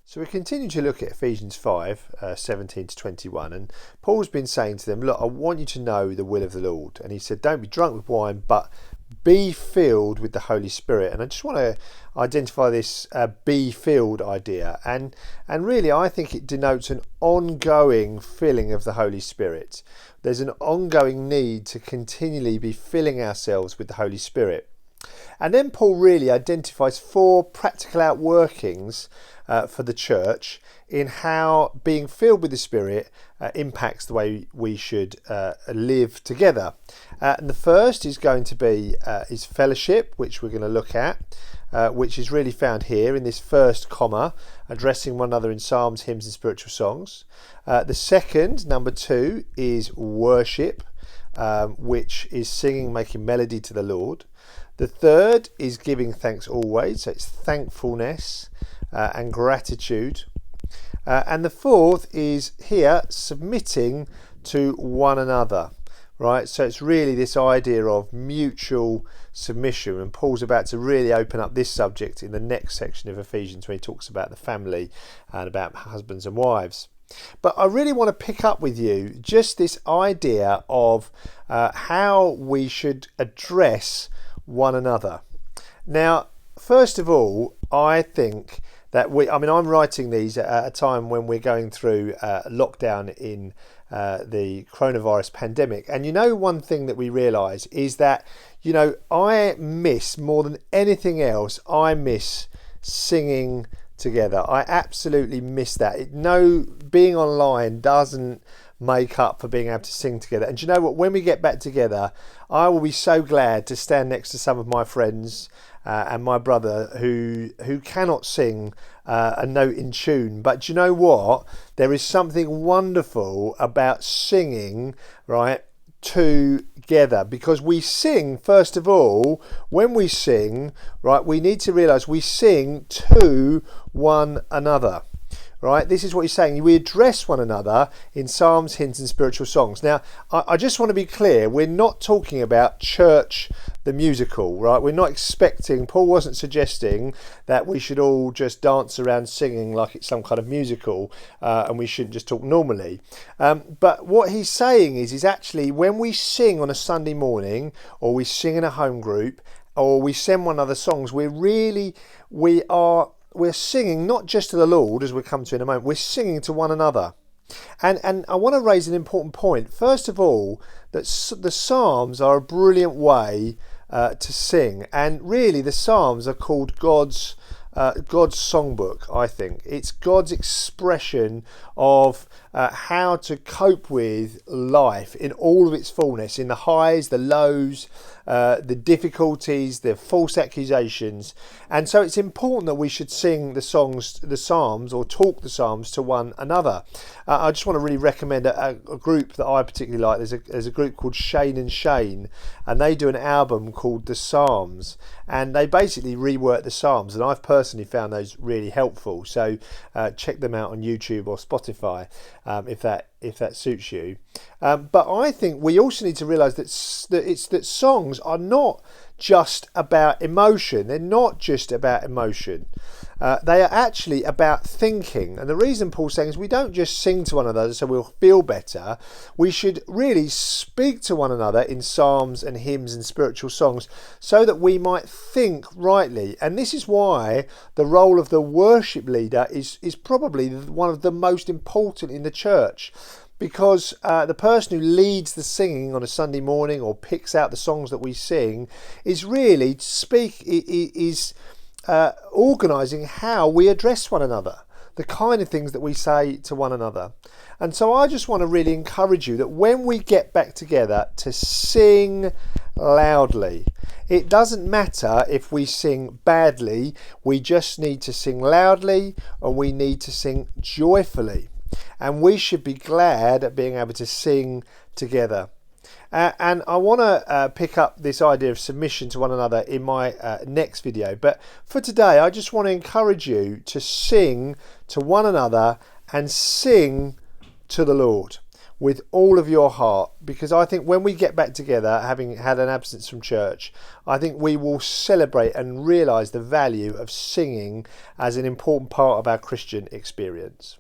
So we continue to look at Ephesians 5, 17 to 21, and Paul's been saying to them, look, I want you to know the will of the Lord. And he said, don't be drunk with wine, but be filled with the Holy Spirit. And I just want to identify this be filled idea. And really, I think it denotes an ongoing filling of the Holy Spirit. There's an ongoing need to continually be filling ourselves with the Holy Spirit. And then Paul really identifies 4 practical outworkings for the church in how being filled with the Spirit impacts the way we should live together. And the first is going to be is fellowship, which we're going to look at, which is really found here in this first comma, addressing one another in psalms, hymns and spiritual songs. The second, number 2, is worship, which is singing, making melody to the Lord. The third is giving thanks always, so it's thankfulness and gratitude. And the fourth is here submitting to one another, right? So it's really this idea of mutual submission, and Paul's about to really open up this subject in the next section of Ephesians when he talks about the family and about husbands and wives. But I really want to pick up with you just this idea of how we should address one another. Now, first of all, I think that I'm writing these at a time when we're going through lockdown in the coronavirus pandemic. And one thing that we realise is that, I miss more than anything else, I miss singing together. I absolutely miss that. Being online doesn't make up for being able to sing together. And do you know what? When we get back together, I will be so glad to stand next to some of my friends and my brother who cannot sing a note in tune. But do you know what? There is something wonderful about singing, right, together, because we sing, first of all, when we sing, right, we need to realise we sing to one another. Right, this is what he's saying. We address one another in psalms, hymns and spiritual songs. Now, I just want to be clear, we're not talking about church the musical, right? We're not expecting, Paul wasn't suggesting that we should all just dance around singing like it's some kind of musical and we shouldn't just talk normally. But what he's saying is actually when we sing on a Sunday morning, or we sing in a home group, or we send one another songs, we're singing not just to the Lord, as we'll come to in a moment, we're singing to one another. And I want to raise an important point. First of all, that the Psalms are a brilliant way to sing. And really, the Psalms are called God's songbook, I think. It's God's expression of how to cope with life in all of its fullness, in the highs, the lows, the difficulties, the false accusations. And so it's important that we should sing the Psalms, or talk the Psalms to one another. I just want to really recommend a group that I particularly like. There's a group called Shane and Shane, and they do an album called The Psalms, and they basically rework the Psalms, and I've personally found those really helpful. So check them out on YouTube or Spotify if that suits you. But I think we also need to realise that songs are not just about emotion. They're not just about emotion. They are actually about thinking. And the reason Paul's saying is we don't just sing to one another so we'll feel better. We should really speak to one another in psalms and hymns and spiritual songs so that we might think rightly. And this is why the role of the worship leader is probably one of the most important in the church. Because the person who leads the singing on a Sunday morning or picks out the songs that we sing is really organising how we address one another, the kind of things that we say to one another. And so I just want to really encourage you that when we get back together, to sing loudly. It doesn't matter if we sing badly, we just need to sing loudly, and we need to sing joyfully. And we should be glad at being able to sing together. And I want to pick up this idea of submission to one another in my next video. But for today, I just want to encourage you to sing to one another and sing to the Lord. with all of your heart, because I think when we get back together, having had an absence from church, I think we will celebrate and realise the value of singing as an important part of our Christian experience.